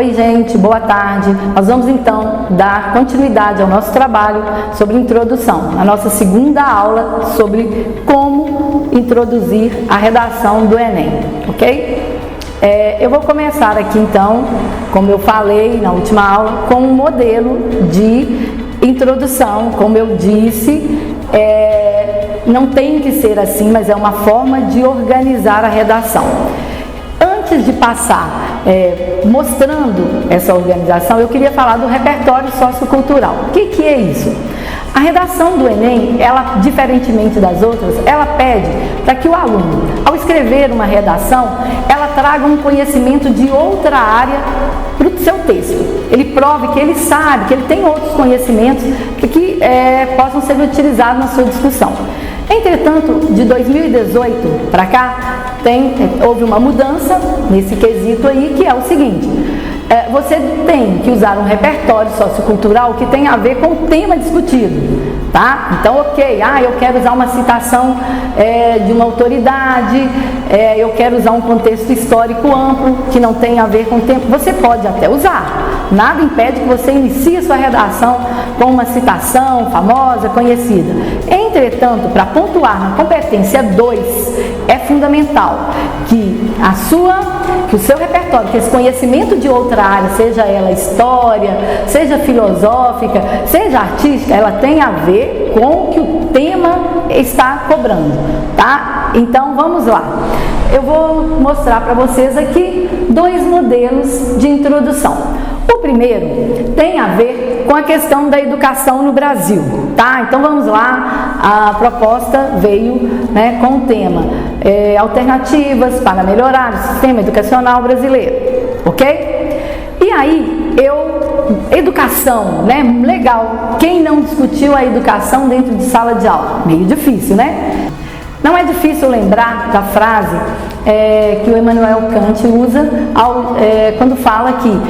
Oi gente, boa tarde. Nós vamos então dar continuidade ao nosso trabalho sobre introdução, a nossa segunda aula sobre como introduzir a redação do Enem, ok? Eu vou começar aqui então, como eu falei na última aula, com um modelo de introdução. Como eu disse, não tem que ser assim, mas é uma forma de organizar a redação. Antes de passar mostrando essa organização, eu queria falar do repertório sociocultural. O que é isso? A redação do Enem, ela, diferentemente das outras, ela pede para que o aluno, ao escrever uma redação, ela traga um conhecimento de outra área para o seu texto. Ele prove que ele sabe, que ele tem outros conhecimentos que possam ser utilizados na sua discussão. Entretanto, de 2018 para cá, houve uma mudança nesse quesito aí, que é o seguinte: você tem que usar um repertório sociocultural que tem a ver com o tema discutido, tá? Então, ok, eu quero usar uma citação de uma autoridade, eu quero usar um contexto histórico amplo que não tem a ver com o tempo. Você pode até usar, nada impede que você inicie a sua redação com uma citação famosa, conhecida. Entretanto, para pontuar na competência 2, é fundamental que o seu repertório, que esse conhecimento de outra área, seja ela história, seja filosófica, seja artística, ela tenha a ver com o que o tema está cobrando, tá? Então vamos lá. Eu vou mostrar para vocês aqui dois modelos de introdução. O primeiro tem a ver com a questão da educação no Brasil, tá? Então vamos lá, a proposta veio com o tema alternativas para melhorar o sistema educacional brasileiro, ok? E aí, educação, legal, quem não discutiu a educação dentro de sala de aula? Meio difícil, né? Não é difícil lembrar da frase que o Immanuel Kant usa quando fala que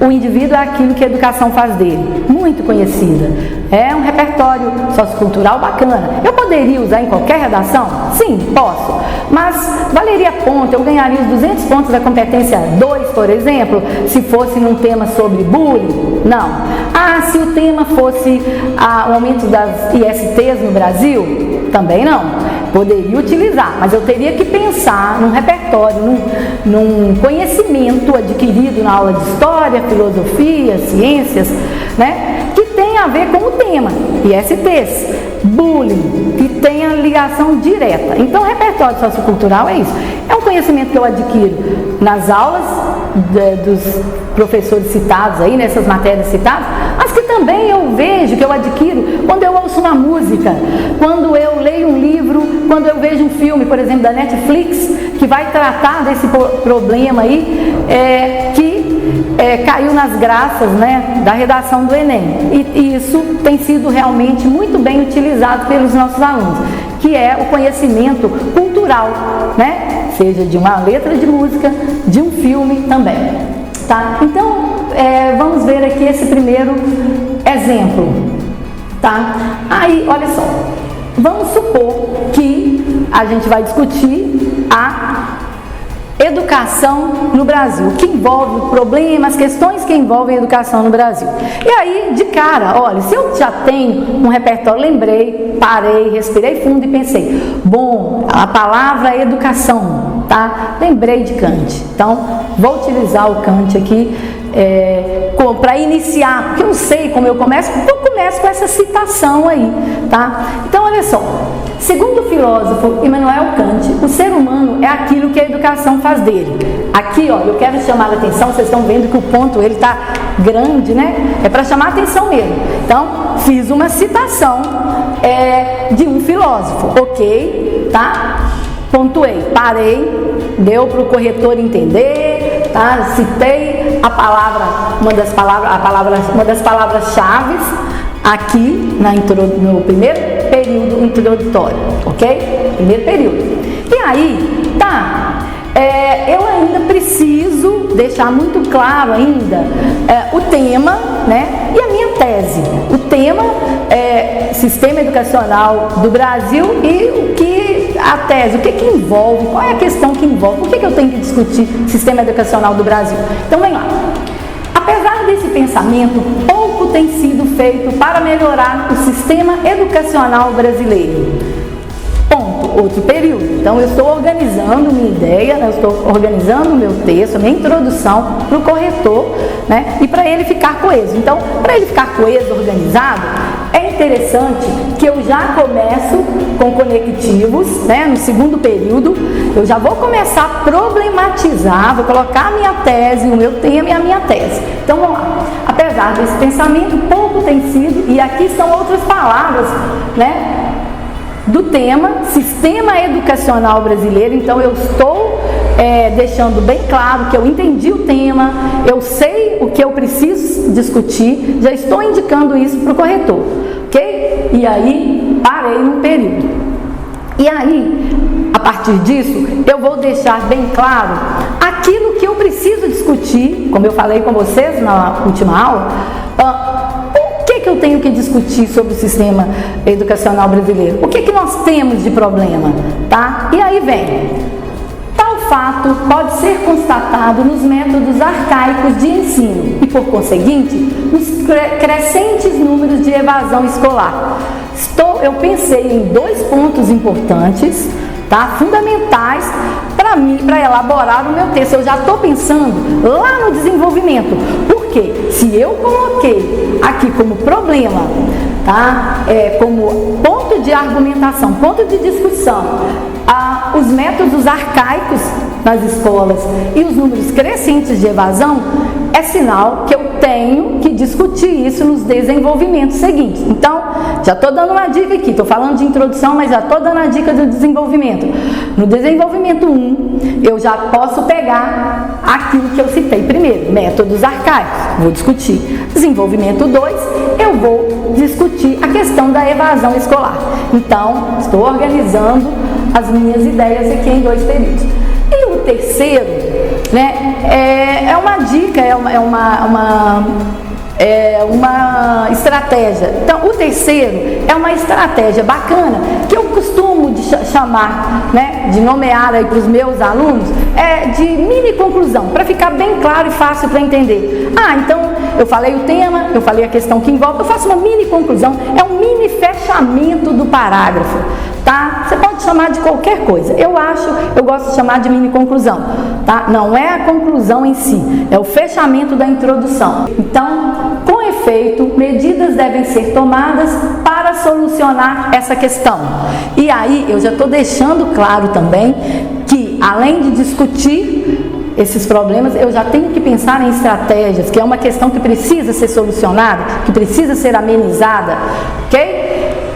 o indivíduo é aquilo que a educação faz dele. Muito conhecida. É um repertório sociocultural bacana. Eu poderia usar em qualquer redação? Sim, posso. Mas valeria ponto, eu ganharia os 200 pontos da competência 2, por exemplo, se fosse num tema sobre bullying? Não. Se o tema fosse o aumento das ISTs no Brasil? Também não. Poderia utilizar, mas eu teria que pensar num repertório, num conhecimento adquirido na aula de história, filosofia, ciências, que tem a ver com o tema, ISTs, bullying, que tem a ligação direta. Então, o repertório sociocultural é isso. É um conhecimento que eu adquiro nas aulas dos professores citados aí, nessas matérias citadas, mas que também eu vejo, que eu adquiro quando eu ouço uma música, quando eu leio um livro, quando eu vejo um filme, por exemplo, da Netflix, que vai tratar desse problema aí, caiu nas graças da redação do Enem. E isso tem sido realmente muito bem utilizado pelos nossos alunos, que é o conhecimento cultural, seja de uma letra de música, de um filme também, tá? Então, vamos ver aqui esse primeiro exemplo, tá? Aí, olha só, vamos supor que a gente vai discutir a educação no Brasil, que envolve problemas, questões que envolvem a educação no Brasil. E aí, de cara, olha, se eu já tenho um repertório, lembrei, parei, respirei fundo e pensei, bom, a palavra educação, tá? Lembrei de Kant. Então, vou utilizar o Kant aqui para iniciar, porque eu não sei como eu começo com essa citação aí, tá? Então, olha só. Segundo o filósofo Immanuel Kant, o ser humano é aquilo que a educação faz dele. Aqui, ó, eu quero chamar a atenção, vocês estão vendo que o ponto ele está grande, É para chamar a atenção mesmo. Então, fiz uma citação de um filósofo, ok? Tá? Pontuei, parei, deu para o corretor entender, tá? Citei a palavra, uma das palavras-chave aqui no primeiro período introdutório, ok? Primeiro período. E aí, eu ainda preciso deixar muito claro ainda o tema, e a minha tese. O tema é Sistema Educacional do Brasil e a tese, o que envolve, qual é a questão que envolve, por que eu tenho que discutir Sistema Educacional do Brasil? Então, vem lá. desse pensamento, pouco tem sido feito para melhorar o sistema educacional brasileiro. Ponto. Outro período. Então, eu estou organizando minha ideia, eu estou organizando o meu texto, minha introdução para o corretor, né? E para ele ficar coeso. Então, para ele ficar coeso, organizado, é interessante que eu já começo com conectivos, né? No segundo período, eu já vou começar a problematizar, vou colocar a minha tese, o meu tema e a minha tese. Então, vamos lá. Apesar desse pensamento, pouco tem sido, e aqui estão outras palavras, né? Do tema, Sistema Educacional Brasileiro. Então eu estou deixando bem claro que eu entendi o tema, eu sei o que eu preciso discutir, já estou indicando isso para o corretor, ok? E aí, parei no período. E aí, a partir disso, eu vou deixar bem claro aquilo que eu preciso discutir, como eu falei com vocês na última aula. O que eu tenho que discutir sobre o sistema educacional brasileiro? O que nós temos de problema, tá? E aí vem, tal fato pode ser constatado nos métodos arcaicos de ensino e, por conseguinte, nos crescentes números de evasão escolar. Eu pensei em 2 pontos importantes, tá? Fundamentais para mim, para elaborar o meu texto. Eu já estou pensando lá no desenvolvimento. Porque se eu coloquei aqui como problema, tá? Como ponto de argumentação, ponto de discussão, os métodos arcaicos nas escolas e os números crescentes de evasão, é sinal que eu tenho que discutir isso nos desenvolvimentos seguintes. Então, já estou dando uma dica aqui, estou falando de introdução, mas já estou dando a dica do desenvolvimento. No desenvolvimento 1, eu já posso pegar aquilo que eu citei primeiro, métodos arcaicos, vou discutir. Desenvolvimento 2, eu vou discutir a questão da evasão escolar. Então, estou organizando as minhas ideias aqui em 2 períodos. E o terceiro, né, é uma dica, é uma estratégia. Então, o terceiro é uma estratégia bacana que eu costumo chamar, né, de nomear aí para os meus alunos, de mini conclusão, para ficar bem claro e fácil para entender. Então eu falei o tema, eu falei a questão que envolve, eu faço uma mini conclusão, é um mini fechamento do parágrafo, tá? Você pode chamar de qualquer coisa. Eu gosto de chamar de mini conclusão, tá? Não é a conclusão em si, é o fechamento da introdução. Então, com efeito, medidas devem ser tomadas para solucionar essa questão. E aí, eu já estou deixando claro também que, além de discutir esses problemas, eu já tenho que pensar em estratégias, que é uma questão que precisa ser solucionada, que precisa ser amenizada, ok?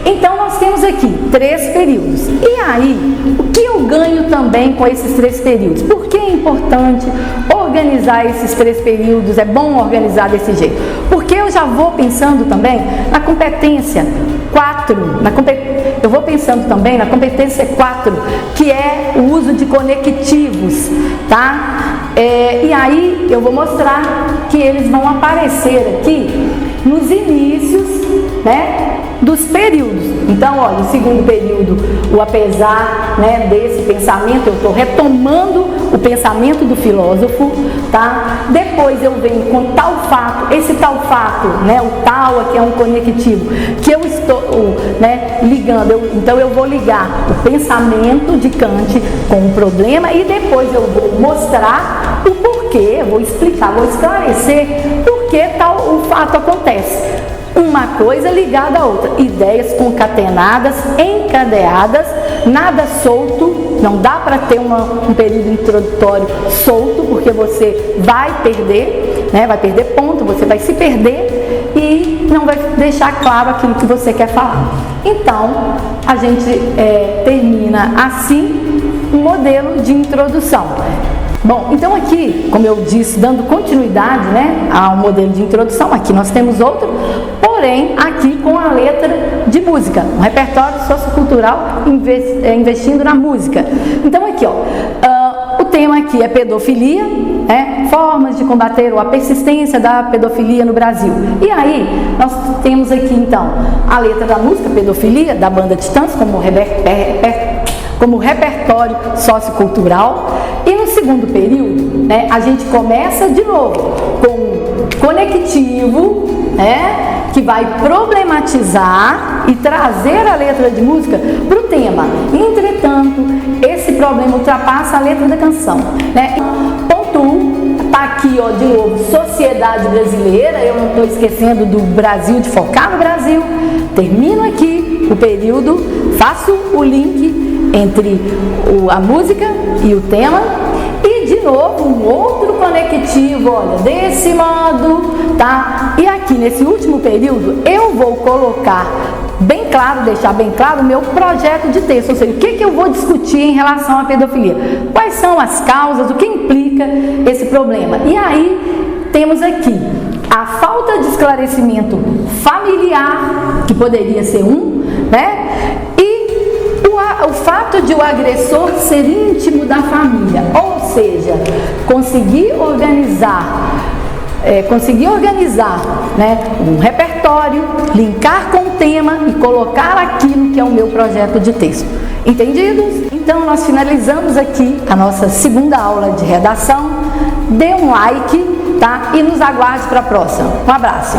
Então, nós temos aqui 3 períodos. E aí, o que eu ganho também com esses 3 períodos? Por que é importante organizar esses 3 períodos? É bom organizar desse jeito? Porque eu já vou pensando também na competência 4, eu vou pensando também na competência 4, que é o uso de conectivos, tá? E aí, eu vou mostrar que eles vão aparecer aqui nos inícios, né, dos períodos. Então, olha, no segundo período, o apesar, né, desse pensamento, eu estou retomando o pensamento do filósofo, tá? Depois eu venho com tal fato, esse tal fato, né, o tal aqui é um conectivo, que eu estou, né, ligando. Então eu vou ligar o pensamento de Kant com o problema e depois eu vou mostrar o porquê, vou explicar, vou esclarecer por que tal o fato acontece. Uma coisa ligada à outra, ideias concatenadas, encadeadas, nada solto, não dá para ter um período introdutório solto, porque você vai perder, né, vai perder ponto, você vai se perder e não vai deixar claro aquilo que você quer falar. Então, a gente termina assim um modelo de introdução. Bom, então aqui, como eu disse, dando continuidade, né, ao modelo de introdução, aqui nós temos outro, porém aqui com a letra de música, um repertório sociocultural investindo na música. Então aqui, o tema aqui é pedofilia, formas de combater a persistência da pedofilia no Brasil. E aí, nós temos aqui então a letra da música Pedofilia, da banda Titãs, como repertório sociocultural. E no segundo período, a gente começa de novo com conectivo, que vai problematizar e trazer a letra de música para o tema. Entretanto, esse problema ultrapassa a letra da canção, Ponto 1, tá aqui, de novo, sociedade brasileira. Eu não estou esquecendo do Brasil, de focar no Brasil. Termino aqui o período, faço o link entre a música e o tema. E de novo, um outro conectivo, olha, desse modo, tá? E aqui nesse último período, eu vou colocar bem claro, deixar bem claro o meu projeto de texto, ou seja, o que eu vou discutir em relação à pedofilia, quais são as causas, o que implica esse problema. E aí temos aqui a falta de esclarecimento familiar, que poderia ser e o fato de o agressor ser íntimo da família, ou seja, conseguir organizar um repertório, linkar com o tema e colocar aquilo que é o meu projeto de texto. Entendidos? Então nós finalizamos aqui a nossa segunda aula de redação. Dê um like, tá? E nos aguarde para a próxima. Um abraço!